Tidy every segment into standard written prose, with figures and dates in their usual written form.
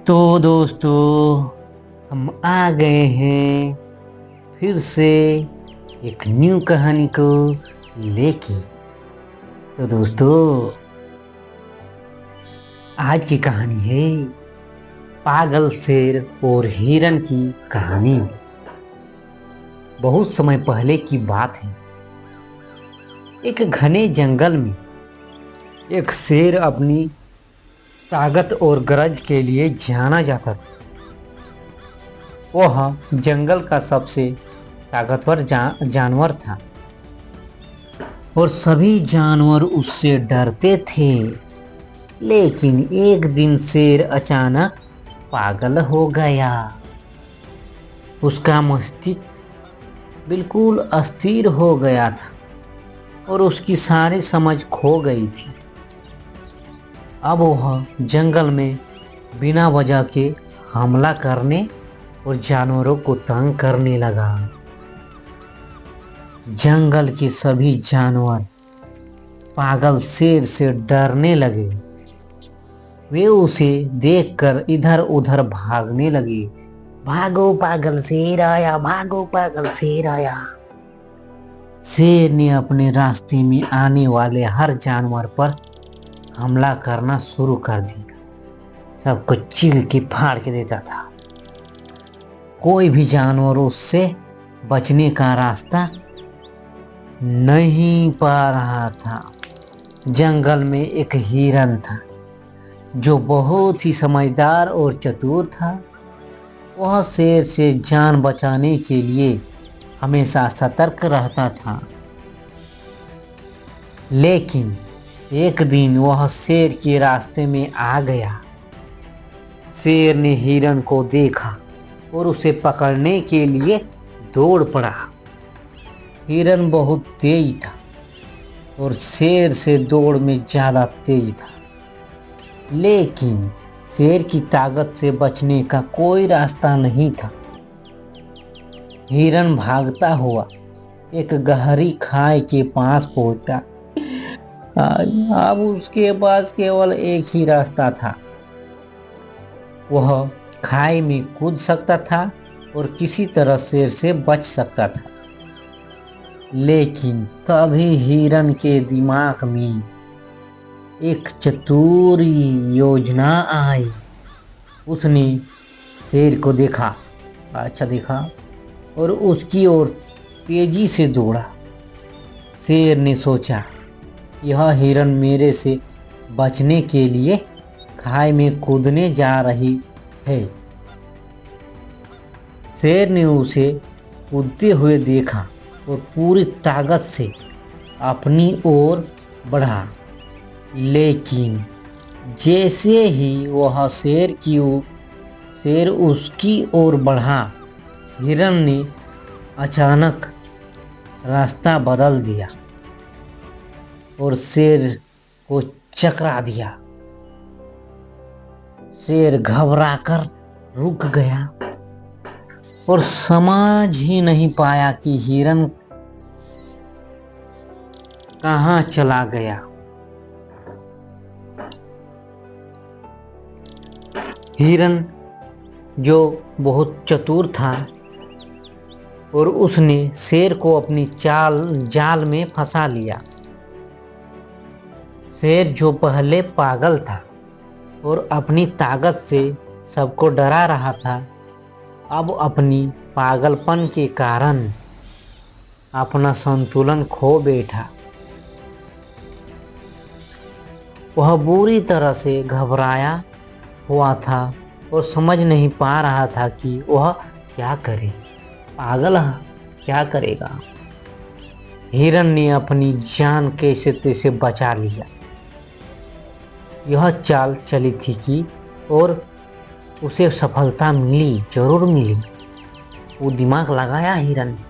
तो दोस्तों, हम आ गए हैं फिर से एक न्यू कहानी को लेके। तो दोस्तों, आज की कहानी है पागल शेर और हिरन की कहानी। बहुत समय पहले की बात है। एक घने जंगल में एक शेर अपनी ताकत और गरज के लिए जाना जाता था। वह जंगल का सबसे ताकतवर जानवर था और सभी जानवर उससे डरते थे। लेकिन एक दिन शेर अचानक पागल हो गया। उसका मस्तिष्क बिल्कुल अस्थिर हो गया था और उसकी सारी समझ खो गई थी। अब वह जंगल में बिना वजह के हमला करने और जानवरों को तंग करने लगा। जंगल के सभी जानवर पागल शेर से डरने लगे। वे उसे देखकर इधर उधर भागने लगे। भागो पागल शेर आया, भागो पागल शेर आया। शेर ने अपने रास्ते में आने वाले हर जानवर पर हमला करना शुरू कर दिया। सबको चीर के फाड़ के देता था। कोई भी जानवर उससे बचने का रास्ता नहीं पा रहा था। जंगल में एक हिरन था जो बहुत ही समझदार और चतुर था। वह शेर से जान बचाने के लिए हमेशा सतर्क रहता था। लेकिन एक दिन वह शेर के रास्ते में आ गया। शेर ने हिरन को देखा और उसे पकड़ने के लिए दौड़ पड़ा। हिरन बहुत तेज था और शेर से दौड़ में ज़्यादा तेज था। लेकिन शेर की ताकत से बचने का कोई रास्ता नहीं था। हिरन भागता हुआ एक गहरी खाई के पास पहुंचा। अब उसके पास केवल एक ही रास्ता था। वह खाई में कूद सकता था और किसी तरह शेर से बच सकता था। लेकिन तभी हिरन के दिमाग में एक चतुर योजना आई। उसने शेर को देखा और उसकी ओर तेजी से दौड़ा। शेर ने सोचा, यह हिरन मेरे से बचने के लिए खाई में कूदने जा रही है। शेर ने उसे कूदते हुए देखा और पूरी ताकत से अपनी ओर बढ़ा। लेकिन जैसे ही वह शेर उसकी ओर बढ़ा, हिरन ने अचानक रास्ता बदल दिया और शेर को चकरा दिया। शेर घबराकर रुक गया और समझ ही नहीं पाया कि हिरन कहाँ चला गया। हिरन जो बहुत चतुर था और उसने शेर को अपनी जाल में फंसा लिया। शेर जो पहले पागल था और अपनी ताकत से सबको डरा रहा था, अब अपनी पागलपन के कारण अपना संतुलन खो बैठा। वह बुरी तरह से घबराया हुआ था और समझ नहीं पा रहा था कि वह क्या करे। पागल क्या करेगा। हिरन ने अपनी जान कैसे तैसे बचा लिया। यह चाल चली थी कि और उसे सफलता मिली, जरूर मिली। वो दिमाग लगाया हिरन ने।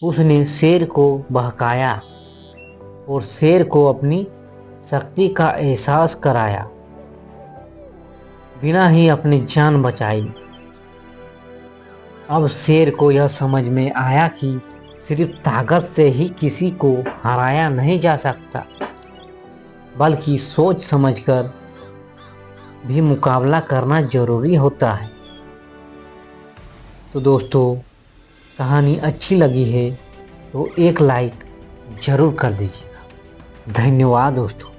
उसने शेर को बहकाया और शेर को अपनी शक्ति का एहसास कराया, बिना ही अपनी जान बचाई। अब शेर को यह समझ में आया कि सिर्फ ताकत से ही किसी को हराया नहीं जा सकता, बल्कि सोच समझकर भी मुकाबला करना जरूरी होता है। तो दोस्तों, कहानी अच्छी लगी है तो एक लाइक जरूर कर दीजिएगा। धन्यवाद दोस्तों।